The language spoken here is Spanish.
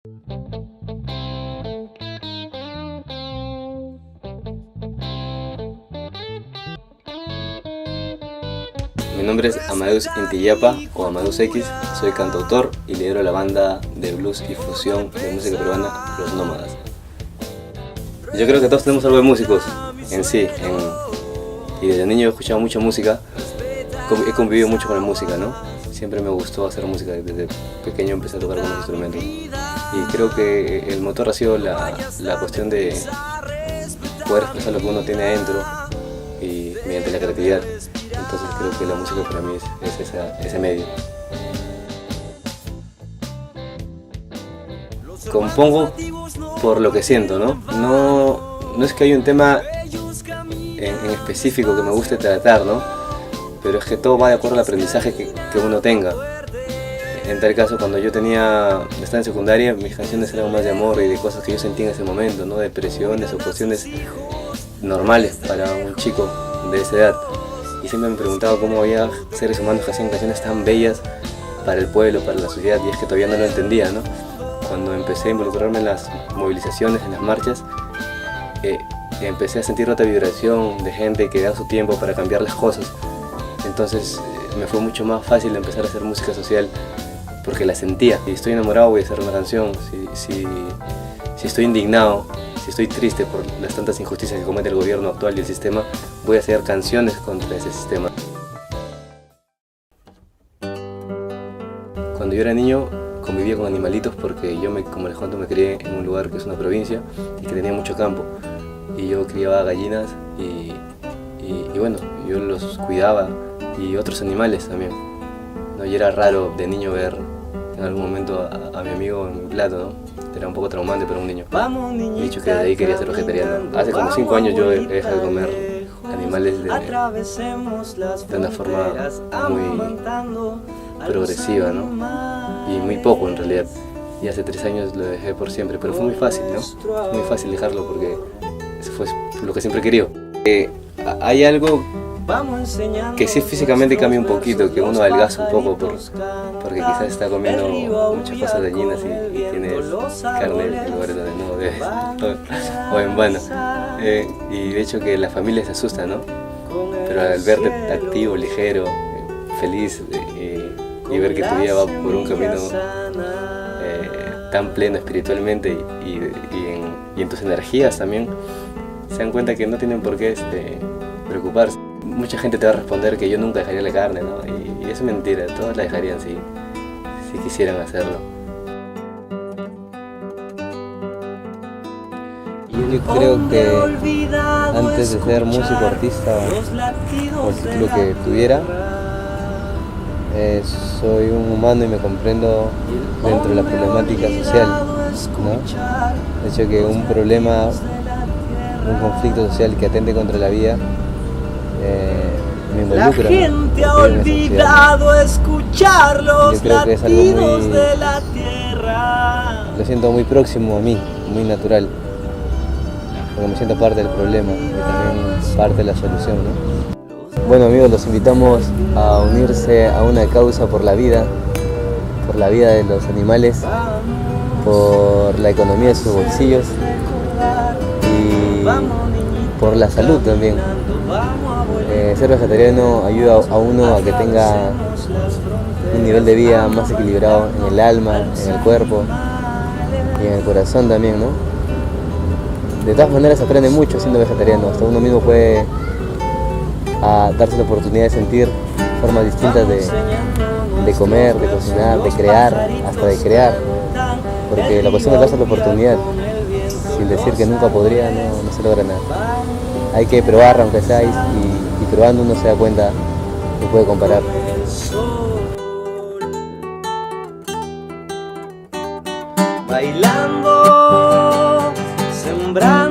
Mi nombre es Amadeus Intillapa o Amadeus X, soy cantautor y lidero la banda de blues y fusión de música peruana Los Nómadas. Yo creo que todos tenemos algo de músicos en sí, y desde niño he escuchado mucha música, he convivido mucho con la música, ¿no? Siempre me gustó hacer música, desde pequeño empecé a tocar con los instrumentos y creo que el motor ha sido la cuestión de poder expresar lo que uno tiene adentro y mediante la creatividad. Entonces creo que la música para mí es ese medio. Compongo por lo que siento, ¿no? No es que haya un tema en específico que me guste tratar, ¿no? Pero es que todo va de acuerdo al aprendizaje que uno tenga. En tal caso, cuando yo estaba en secundaria, mis canciones eran más de amor y de cosas que yo sentía en ese momento, ¿no? Depresiones o cuestiones normales para un chico de esa edad. Y siempre me preguntaba cómo había seres humanos que hacían canciones tan bellas para el pueblo, para la sociedad, y es que todavía no lo entendía, ¿no? Cuando empecé a involucrarme en las movilizaciones, en las marchas, empecé a sentir otra vibración de gente que da su tiempo para cambiar las cosas. Entonces me fue mucho más fácil empezar a hacer música social porque la sentía. Si estoy enamorado voy a hacer una canción, si estoy indignado, si estoy triste por las tantas injusticias que comete el gobierno actual y el sistema, voy a hacer canciones contra ese sistema. Cuando yo era niño convivía con animalitos porque como les cuento, me crié en un lugar que es una provincia y que tenía mucho campo. Y yo criaba gallinas y bueno, yo los cuidaba y otros animales también, ¿no? Y era raro de niño ver en algún momento a mi amigo en mi plato, ¿no? Era un poco traumante para un niño. He dicho que de ahí quería ser vegetariano. Hace como 5 años yo he dejado de comer animales de una forma muy progresiva, ¿no? Y muy poco en realidad. Y hace 3 años lo dejé por siempre, pero fue muy fácil, ¿no? Fue muy fácil dejarlo porque eso fue lo que siempre quería. Hay algo que sí físicamente cambia un poquito, que uno adelgaza un poco porque quizás está comiendo muchas cosas dañinas y tienes carne en lugares donde no debes, o en vano. Y de hecho que la familia se asusta, ¿no? Pero al verte activo, ligero, feliz y ver que tu vida va por un camino tan pleno espiritualmente y en tus energías también, se dan cuenta que no tienen por qué preocuparse. Mucha gente te va a responder que yo nunca dejaría la carne, ¿no? Y eso es mentira, todos la dejarían si quisieran hacerlo. Yo creo que antes de ser músico, artista o el título que tuviera, soy un humano y me comprendo dentro de la problemática social, ¿no? De hecho que un problema, un conflicto social que atente contra la vida, me involucra. La gente ha olvidado escuchar los latidos de la tierra. Lo siento muy próximo a mí, muy natural, porque me siento parte del problema y también parte de la solución, ¿no? Bueno amigos, los invitamos a unirse a una causa por la vida de los animales, por la economía de sus bolsillos y por la salud también. Ser vegetariano ayuda a uno a que tenga un nivel de vida más equilibrado en el alma, en el cuerpo y en el corazón también, ¿no? De todas maneras se aprende mucho siendo vegetariano, hasta uno mismo puede darse la oportunidad de sentir formas distintas de comer, de cocinar, de crear, hasta de crear, porque la cuestión es darse la oportunidad, sin decir que nunca podría, no se logra nada. Hay que probar aunque sea y probando uno se da cuenta que puede comparar. Bailando, sembrando.